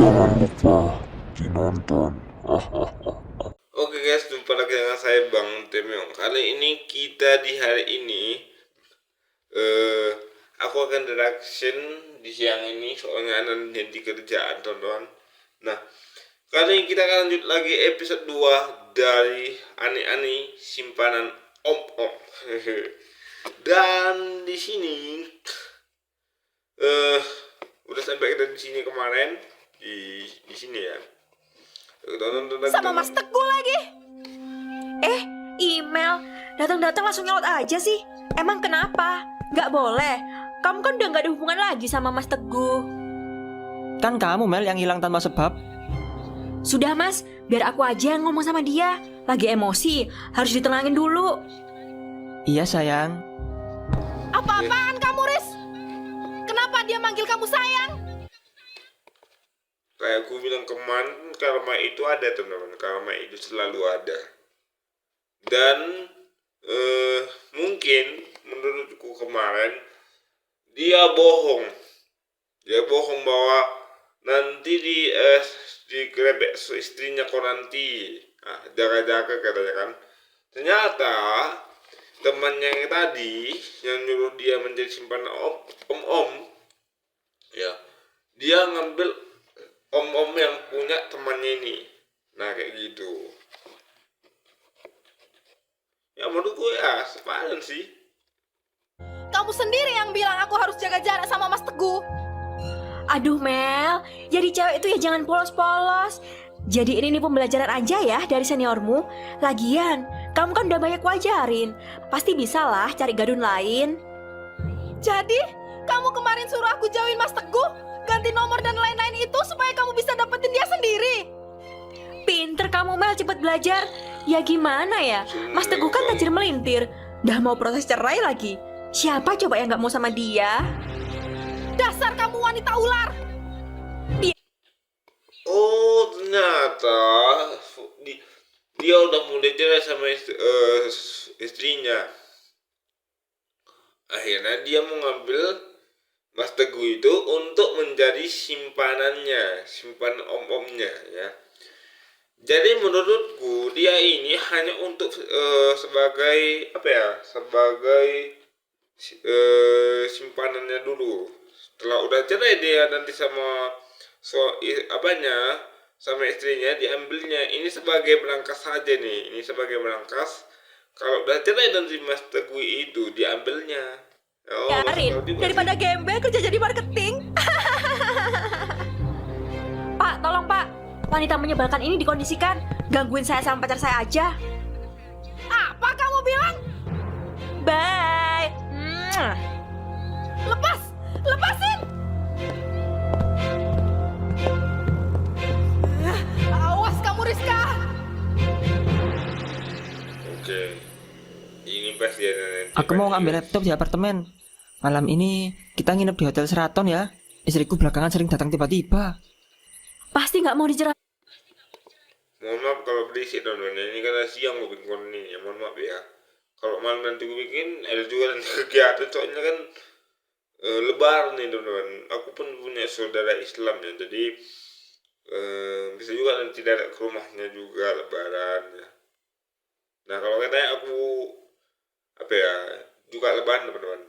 Jangan lupa dinonton. Oke guys, jumpa lagi dengan saya Bang Temyong. Kali ini kita di hari ini aku akan reaction di siang ini soalnya ada di kerjaan teman-teman. Nah, kali ini kita akan lanjut lagi episode 2 dari Ani-Ani Simpanan Om-Om. Dan di sini udah sampai kita di sini kemarin di sini ya. Sama Mas Teguh lagi. Email datang-datang langsung nyaut aja sih. Emang kenapa? Gak boleh. Kamu kan udah gak ada hubungan lagi sama Mas Teguh. Kan kamu Mel yang hilang tanpa sebab. Sudah Mas, biar aku aja yang ngomong sama dia. Lagi emosi, harus ditenangin dulu. Iya sayang. Apa-apaan kamu, Riz? Kenapa dia manggil kamu sayang? Kayak aku bilang kemarin, karma itu ada teman-teman. Karma itu selalu ada. Dan mungkin menurutku kemarin dia bohong. Dia bohong bahwa nanti di grebek istrinya kok nanti. Nah, jaga-jaga katanya kan. Ternyata temannya yang tadi yang nyuruh dia menjadi simpanan om-om, ya, dia ngambil om-om yang punya temannya ini. Nah kayak gitu. Ya menurut gue ya sepadan sih. Kamu sendiri yang bilang aku harus jaga jarak sama Mas Teguh. Aduh Mel, jadi cewek itu ya jangan polos-polos. Jadi ini nih pembelajaran aja ya dari seniormu. Lagian, kamu kan udah banyak wajarin. Pasti bisa lah cari gadun lain. Jadi, kamu kemarin suruh aku jauhin Mas Teguh, ganti nomor dan lain-lain itu supaya kamu bisa dapetin dia sendiri. Pinter kamu Mel, cepet belajar. Ya gimana ya, Mas Teguh kan tajir melintir. Udah mau proses cerai lagi. Siapa coba yang gak mau sama dia? Dasar kamu wanita ular. Oh ternyata dia udah mulai cerai sama istrinya. Akhirnya dia mau ngambil Mas Teguh itu untuk menjadi simpanannya, simpanan om-omnya ya. Jadi menurutku dia ini hanya untuk sebagai apa ya, sebagai simpanannya dulu. Setelah udah cerai dia nanti sama sama istrinya diambilnya. Ini sebagai berangkas saja nih. Ini sebagai berangkas. Kalau udah cerai nanti Mas Teguh itu diambilnya. Biarin, daripada gembel kerja jadi marketing. Pak, tolong Pak. Wanita menyebalkan ini dikondisikan. Gangguin saya sama pacar saya aja. Apa kamu bilang? Bye. Lepasin. Awas kamu Rizka. Oke. Ini pas dia nanti. Aku mau ngambil laptop di apartemen. Malam ini kita nginep di Hotel Sheraton ya. Istriku belakangan sering datang tiba-tiba. Pasti nggak mau dicerai. Mohon maaf kalau berisik teman-teman. Ini karena siang gue bikin konten ini ya. Mohon maaf ya. Kalau malam nanti gue bikin ada juga nanti kegiatan soalnya kan lebaran nih teman-teman. Aku pun punya saudara Islam ya. Jadi bisa juga nanti datang ke rumahnya juga lebaran ya. Nah kalau katanya aku apa ya juga lebaran teman-teman.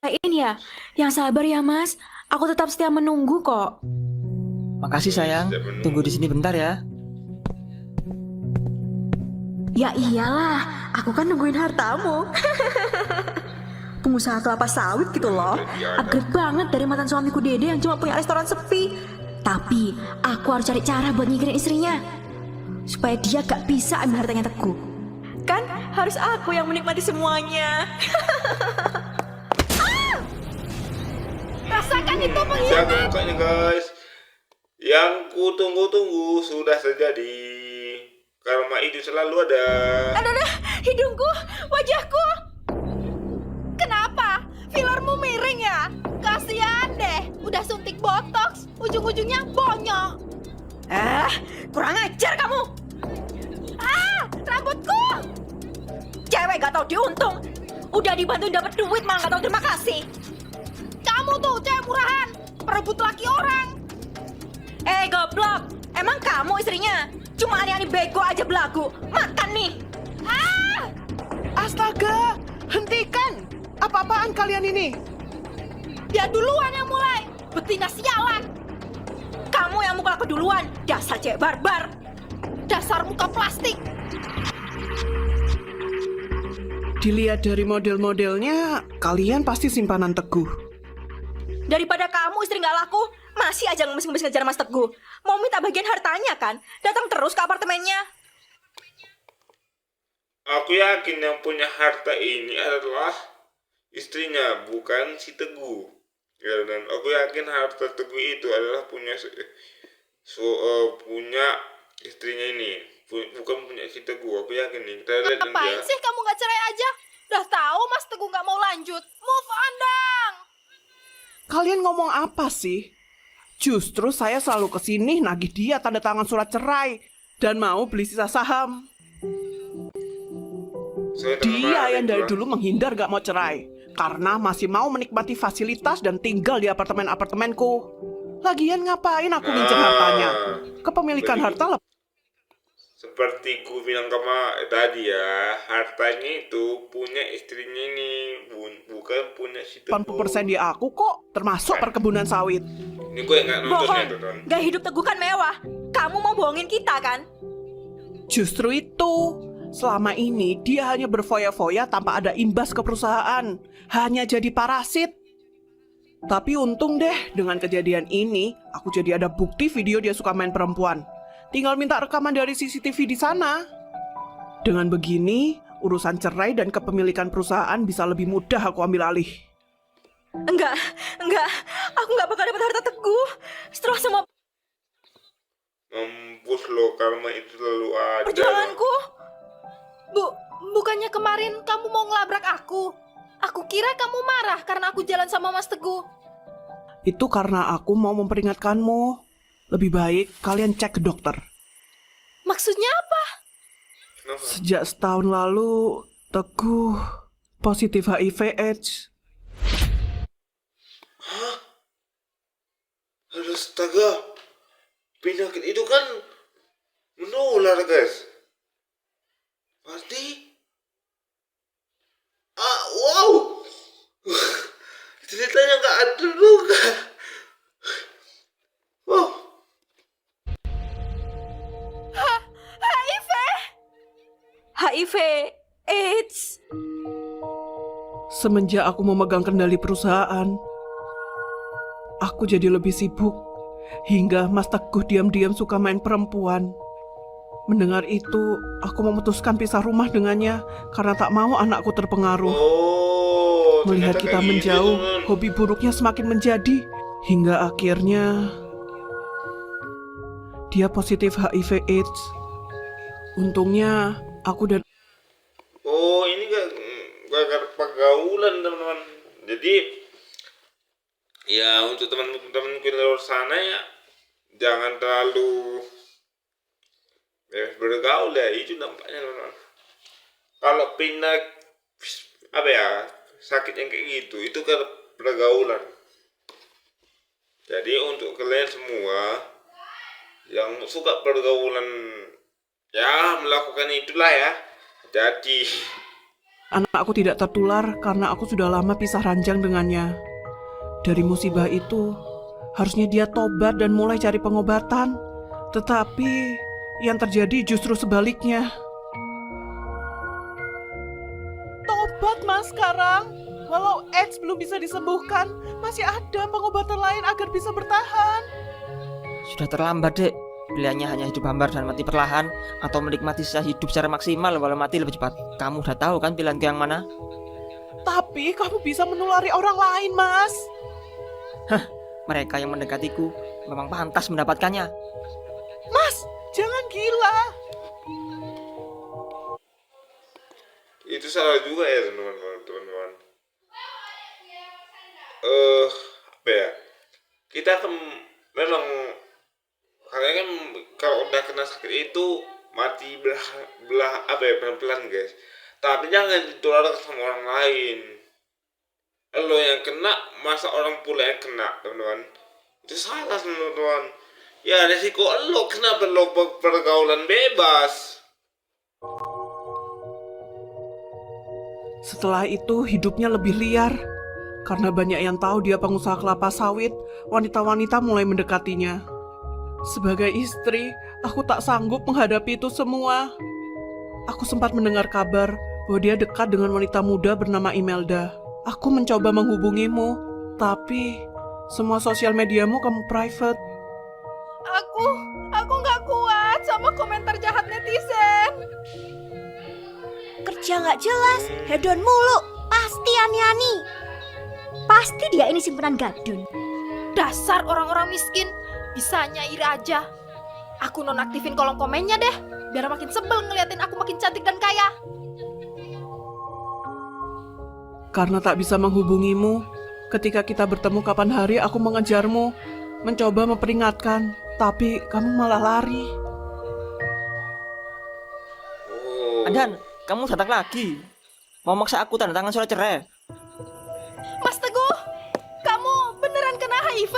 Ini ya, yang sabar ya Mas. Aku tetap setia menunggu kok. Makasih sayang. Tunggu di sini bentar ya. Ya iyalah, aku kan nungguin hartamu. Pengusaha kelapa sawit gitu loh. Upgrade banget dari mantan suamiku Dede yang cuma punya restoran sepi. Tapi aku harus cari cara buat nyingkirin istrinya, supaya dia gak bisa ambil hartanya Teguh. Kan harus aku yang menikmati semuanya. Rasakan itu Siapa pengkhianat. bukanya guys? Yang ku tunggu-tunggu sudah terjadi. Karma itu selalu ada. Aduh, hidungku, wajahku. Kenapa? Fillermu miring ya? Kasihan deh, udah suntik botox, ujung-ujungnya bonyok. Kurang ajar kamu. Rambutku. Cewek gak tau diuntung. Udah dibantu dapat duit malah gak tau terima kasih. Kamu tuh cewek murahan, perebut laki orang. Goblok, emang kamu istrinya? Cuma aneh-aneh bego aja belagu. Makan nih. Astaga, hentikan! Apa-apaan kalian ini? Dia duluan yang mulai. Betina sialan. Kamu yang mukul aku duluan, dasar cewek barbar. Dasar muka plastik. Dilihat dari model-modelnya, kalian pasti simpanan Teguh. Daripada kamu istri nggak laku, masih aja ngemis-ngemis ngejar Mas Teguh. Mau minta bagian hartanya kan? Datang terus ke apartemennya. Aku yakin yang punya harta ini adalah istrinya, bukan si Teguh. Ya, dan aku yakin harta Teguh itu adalah punya punya istrinya ini, bukan punya si Teguh. Aku yakin nih. Kita lihat Ngapain dia. sih kamu gak cerai aja? Udah tahu Mas Teguh gak mau lanjut. Move on dong. Kalian ngomong apa sih? Justru saya selalu kesini nagih dia tanda tangan surat cerai dan mau beli sisa saham. Dia yang dari dulu menghindar gak mau cerai karena masih mau menikmati fasilitas dan tinggal di apartemenku. Lagian ngapain aku ngincer hartanya? Kepemilikan harta Seperti ku bilang tadi ya, hartanya itu punya istrinya ini, bukan punya si Teguh. 80% di aku kok, termasuk perkebunan sawit. Ini gue nggak nonton ya, Bohong, Don. gaya hidup Teguh kan mewah. Kamu mau bohongin kita kan? Justru itu, selama ini dia hanya berfoya-foya tanpa ada imbas ke perusahaan. Hanya jadi parasit. Tapi untung deh, dengan kejadian ini, aku jadi ada bukti video dia suka main perempuan. Tinggal minta rekaman dari CCTV di sana. Dengan begini, urusan cerai dan kepemilikan perusahaan bisa lebih mudah aku ambil alih. Enggak. Aku nggak bakal dapat harta Teguh. Setelah semua Mampus lo, karma itu selalu ada. perjuanganku. Bukannya kemarin kamu mau ngelabrak aku? Aku kira kamu marah karena aku jalan sama Mas Teguh. Itu karena aku mau memperingatkanmu. Lebih baik kalian cek ke dokter. Maksudnya apa? Kenapa? Sejak setahun lalu, Teguh positif HIV/AIDS. Aduh, astaga. Penyakit itu kan menular, guys. Pasti. Wow. Ceritanya nggak ada juga. Wow. HIV, AIDS. Semenjak aku memegang kendali perusahaan, aku jadi lebih sibuk. Hingga Mas Teguh diam-diam suka main perempuan. Mendengar itu, aku memutuskan pisah rumah dengannya karena tak mau anakku terpengaruh. Oh, Melihat ternyata kita kayak gitu, menjauh, teman. hobi buruknya semakin menjadi. Hingga akhirnya dia positif HIV/AIDS. Untungnya aku dan Oh, ini gak pergaulan, teman-teman. Jadi ya, untuk teman-teman di luar sana ya, jangan terlalu bergaul ya, itu dampaknya, teman-teman. Kalau pindah sakit yang kayak gitu, itu kan pergaulan. Jadi untuk kalian semua yang suka pergaulan, ya melakukan itulah ya. Jadi anakku tidak tertular karena aku sudah lama pisah ranjang dengannya. Dari musibah itu, harusnya dia tobat dan mulai cari pengobatan. Tetapi yang terjadi justru sebaliknya. Tobat mas sekarang. Walau AIDS belum bisa disembuhkan, masih ada pengobatan lain agar bisa bertahan. Sudah terlambat, Dek. Pilihannya hanya hidup hambar dan mati perlahan, atau menikmati sisa hidup secara maksimal walau mati lebih cepat. Kamu udah tahu kan pilihanku yang mana? Tapi kamu bisa menulari orang lain, mas. Mereka yang mendekatiku memang pantas mendapatkannya. Mas, jangan gila. itu salah juga ya, teman-teman. Apa ya? Kita kan memang karena kan kalau udah kena sakit itu mati pelan-pelan, guys. Tapi jangan ditularkan sama orang lain. Lo yang kena, masa orang pula yang kena, teman-teman. Itu salah, teman-teman. Ya resiko lo, kenapa lo pergaulan bebas? Setelah itu hidupnya lebih liar. Karena banyak yang tahu dia pengusaha kelapa sawit, wanita-wanita mulai mendekatinya. Sebagai istri, aku tak sanggup menghadapi itu semua. Aku sempat mendengar kabar bahwa dia dekat dengan wanita muda bernama Imelda. Aku mencoba menghubungimu, tapi semua sosial mediamu kamu private. Aku nggak kuat sama komentar jahat netizen. Kerja nggak jelas, hedon mulu, pasti ani-ani. Pasti dia ini simpenan gadun. Dasar orang-orang miskin, bisanya iri aja. Aku nonaktifin kolom komennya deh, biar makin sebel ngeliatin aku makin cantik dan kaya. Karena tak bisa menghubungimu, ketika kita bertemu kapan hari aku mengejarmu, mencoba memperingatkan, tapi kamu malah lari. Oh. Adan, kamu datang lagi. Mau maksa aku tanda tangan surat cerai. Mas Teguh, kamu beneran kena HIV?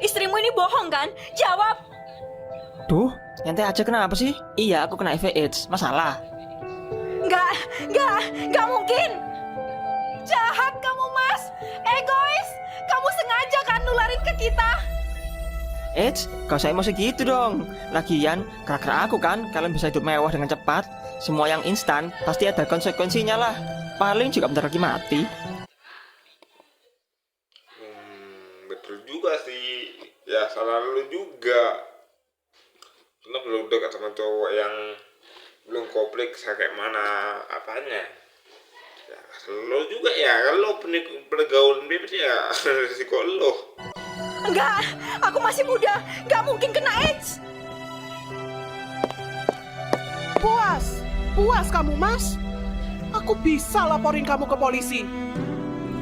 Istrimu ini bohong kan? Jawab. Duh, nyantai aja kenapa sih? Iya, aku kena HIV AIDS. Masalah. Nggak mungkin. Jahat kamu, Mas. Egois. Kamu sengaja kan nularin ke kita. AIDS, gak usah emosi gitu dong. Lagian, gara-gara aku kan, kalian bisa hidup mewah dengan cepat. Semua yang instan, pasti ada konsekuensinya lah. Paling juga bentar lagi mati. Betul juga sih. Ya salah lu juga. Karena belum dekat sama cowok yang belum kompleks kayak mana apanya. Ya lo juga ya, kalau pergaulan bebas ya risiko lo. Enggak, aku masih muda. Nggak mungkin kena AIDS. Puas kamu, Mas. Aku bisa laporin kamu ke polisi.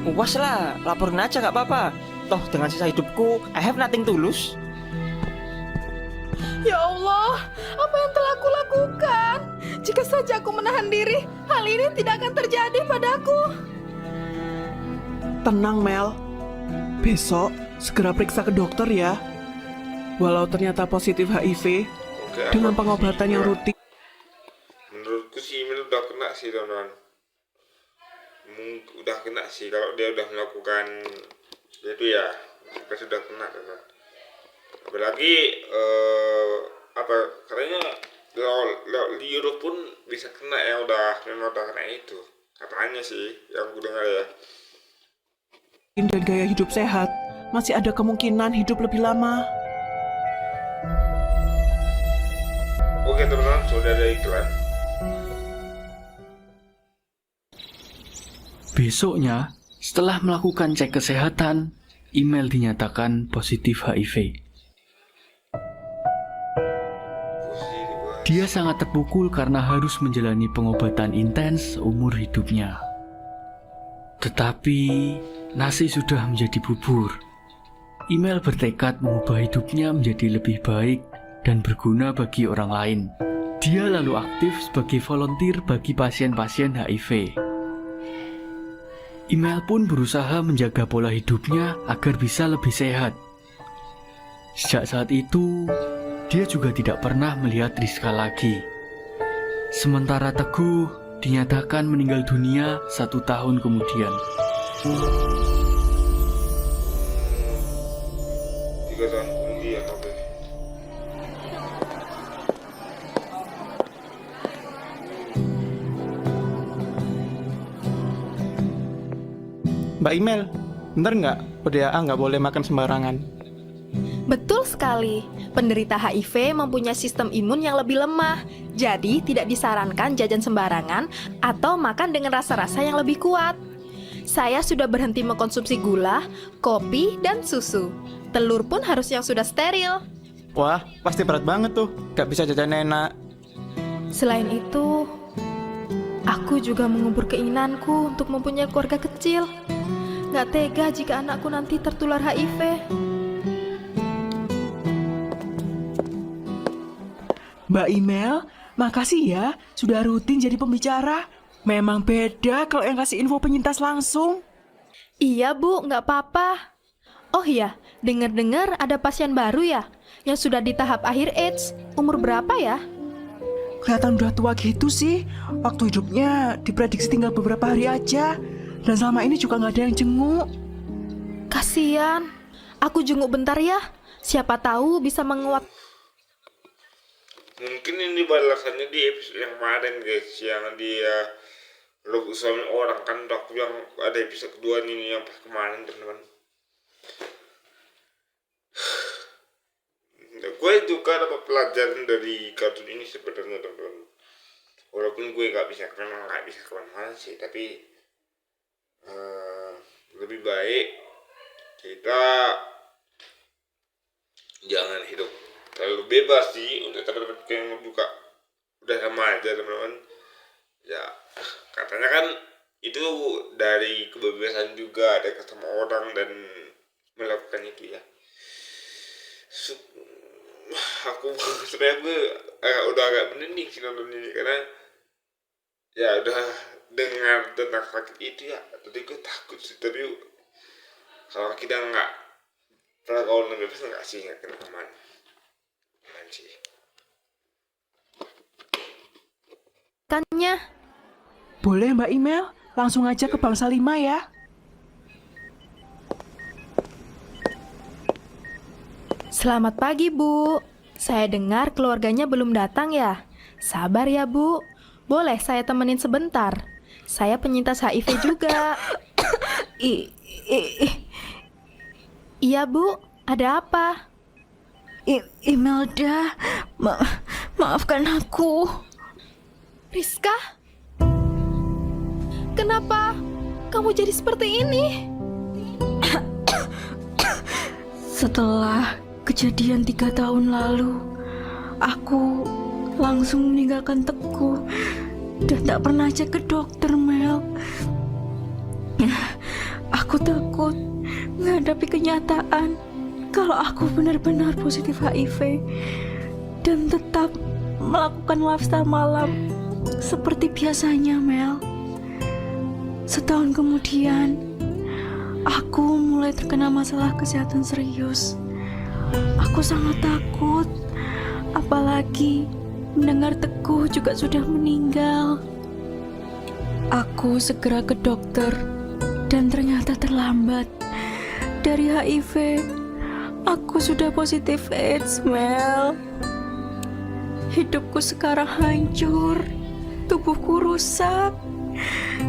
Puas lah, laporin aja gak apa-apa. Toh dengan sisa hidupku, I have nothing to lose. Ya Allah, apa yang telah aku lakukan? Jika saja aku menahan diri, hal ini tidak akan terjadi padaku. Tenang, Mel. Besok segera periksa ke dokter ya. Walau ternyata positif HIV, Oke, dengan apa pengobatan sih, yang ya? rutin. Menurutku sih Emil udah kena sih teman-teman. Udah kena sih kalau dia udah melakukan itu ya, sudah kena teman. Apalagi katanya di Eropa pun bisa kena ya, memang udah kena itu katanya sih yang gue dengar ya. Dan gaya hidup sehat, masih ada kemungkinan hidup lebih lama. Oke teman-teman, sudah ada iklan. Besoknya, setelah melakukan cek kesehatan, Email dinyatakan positif HIV. Dia sangat terpukul karena harus menjalani pengobatan intens seumur hidupnya. Tetapi, nasi sudah menjadi bubur. Email bertekad mengubah hidupnya menjadi lebih baik dan berguna bagi orang lain. Dia lalu aktif sebagai volunteer bagi pasien-pasien HIV. Email pun berusaha menjaga pola hidupnya agar bisa lebih sehat. Sejak saat itu, dia juga tidak pernah melihat Rizka lagi. Sementara Teguh dinyatakan meninggal dunia 1 tahun kemudian. 3 tahun kemudian, oke. Mbak Email, bener nggak PDAA nggak boleh makan sembarangan? Betul sekali, penderita HIV mempunyai sistem imun yang lebih lemah, jadi tidak disarankan jajan sembarangan atau makan dengan rasa-rasa yang lebih kuat. Saya sudah berhenti mengkonsumsi gula, kopi, dan susu. Telur pun harus yang sudah steril. Wah, pasti berat banget tuh, nggak bisa jajan enak. Selain itu, aku juga mengubur keinginanku untuk mempunyai keluarga kecil. Gak tega jika anakku nanti tertular HIV. Mbak Email, makasih ya sudah rutin jadi pembicara. Memang beda kalau yang kasih info penyintas langsung. Iya Bu, gak apa-apa. Oh iya, dengar-dengar ada pasien baru ya? yang sudah di tahap akhir AIDS. Umur berapa ya? Kelihatan udah tua gitu sih. Waktu hidupnya diprediksi tinggal beberapa hari aja. Dan selama ini juga nggak ada yang jenguk. Kasian. Aku jenguk bentar ya. Siapa tahu bisa menguat. Mungkin ini balasannya di episode yang kemarin guys, yang dia lo suami orang kan, aku yang ada episode kedua ini yang pas kemarin teman-teman. Gue juga dapat pelajaran dari kartun ini sebenarnya teman-teman. Walaupun gue memang nggak bisa kemana-mana sih, tapi lebih baik kita jangan hidup terlalu bebas sih untuk teman-teman yang buka udah sama aja teman-teman. Ya katanya kan itu dari kebebasan juga, ada ketemu orang dan melakukan itu ya. Aku sebenarnya gue udah agak merinding sih nonton ini, karena ya udah dengar tentang sakit itu ya, tadi gue takut sih. Tapi kalau kita nggak pernah kau bebas nggak sih, nggak kena aman sih. Kannya. Boleh Mbak Email, langsung aja ke Bangsa 5 ya. Selamat pagi, Bu. Saya dengar keluarganya belum datang ya. Sabar ya, Bu. Boleh saya temenin sebentar? Saya penyintas HIV juga. Iya, Bu. Ada apa? Imelda, maafkan aku. Rizka? Kenapa kamu jadi seperti ini? Setelah kejadian 3 tahun lalu, aku langsung meninggalkan Teguh dan tak pernah cek ke dokter, Mel. Aku takut menghadapi kenyataan kalau aku benar-benar positif HIV dan tetap melakukan lifestyle malam seperti biasanya, Mel. Setahun kemudian, aku mulai terkena masalah kesehatan serius. Aku sangat takut, apalagi mendengar Teguh juga sudah meninggal. Aku segera ke dokter dan ternyata terlambat. Dari HIV, aku sudah positif AIDS, Mel. Hidupku sekarang hancur, tubuhku rusak.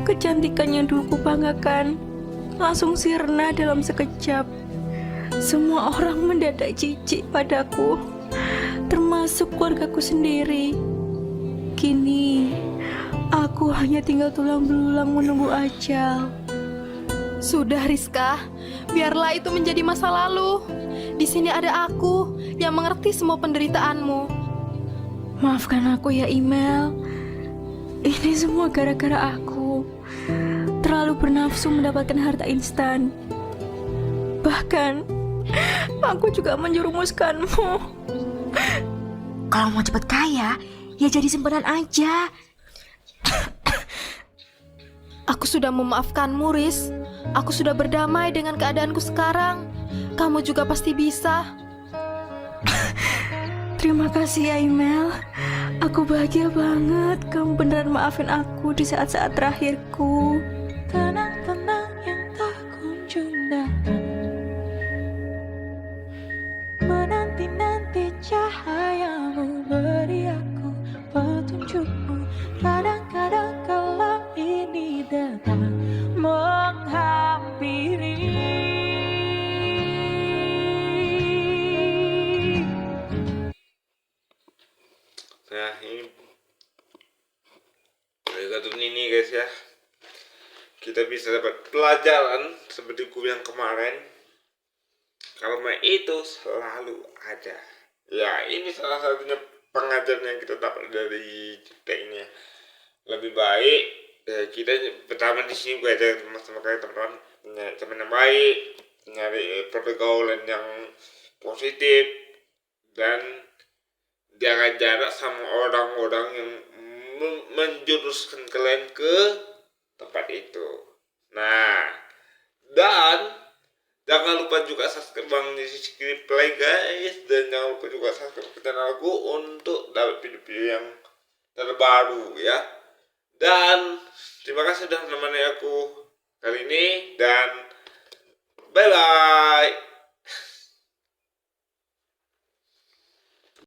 Kecantikan yang dulu kubanggakan langsung sirna dalam sekejap. Semua orang mendadak jijik padaku, termasuk keluargaku sendiri. Kini, aku hanya tinggal tulang belulang menunggu ajal. Sudah, Rizka. Biarlah itu menjadi masa lalu. Di sini ada aku yang mengerti semua penderitaanmu. Maafkan aku ya, Email. Ini semua gara-gara aku terlalu bernafsu mendapatkan harta instan. Bahkan aku juga menjerumuskanmu. Kalau mau cepat kaya, ya jadi simpanan aja. Aku sudah memaafkanmu, Riz. Aku sudah berdamai dengan keadaanku sekarang. Kamu juga pasti bisa. Terima kasih ya, Email. Aku bahagia banget kamu beneran maafin aku di saat-saat terakhirku. Tenang-tenang yang tak kunjung datang, menanti-nanti cahayamu, beri aku petunjukmu. Kadang-kadang kalau ini datang menghampiri. Nah ini dari kartun ini guys ya, kita bisa dapat pelajaran seperti gue yang kemarin. Kalau main itu selalu ada. Ya ini salah satunya pengajaran yang kita dapat dari cerita ini ya. Lebih baik kita pertama di sini gue aja sama kayak teman-teman, nyari teman yang baik, nyari pergaulan yang positif, dan jaga jarak sama orang-orang yang menjuruskan kalian ke tempat itu. Nah, dan Jangan lupa juga subscribe Bang Rizky Play guys, dan jangan lupa juga subscribe ke channelku untuk dapat video-video yang terbaru ya. Dan terima kasih sudah menemani aku kali ini, dan bye bye.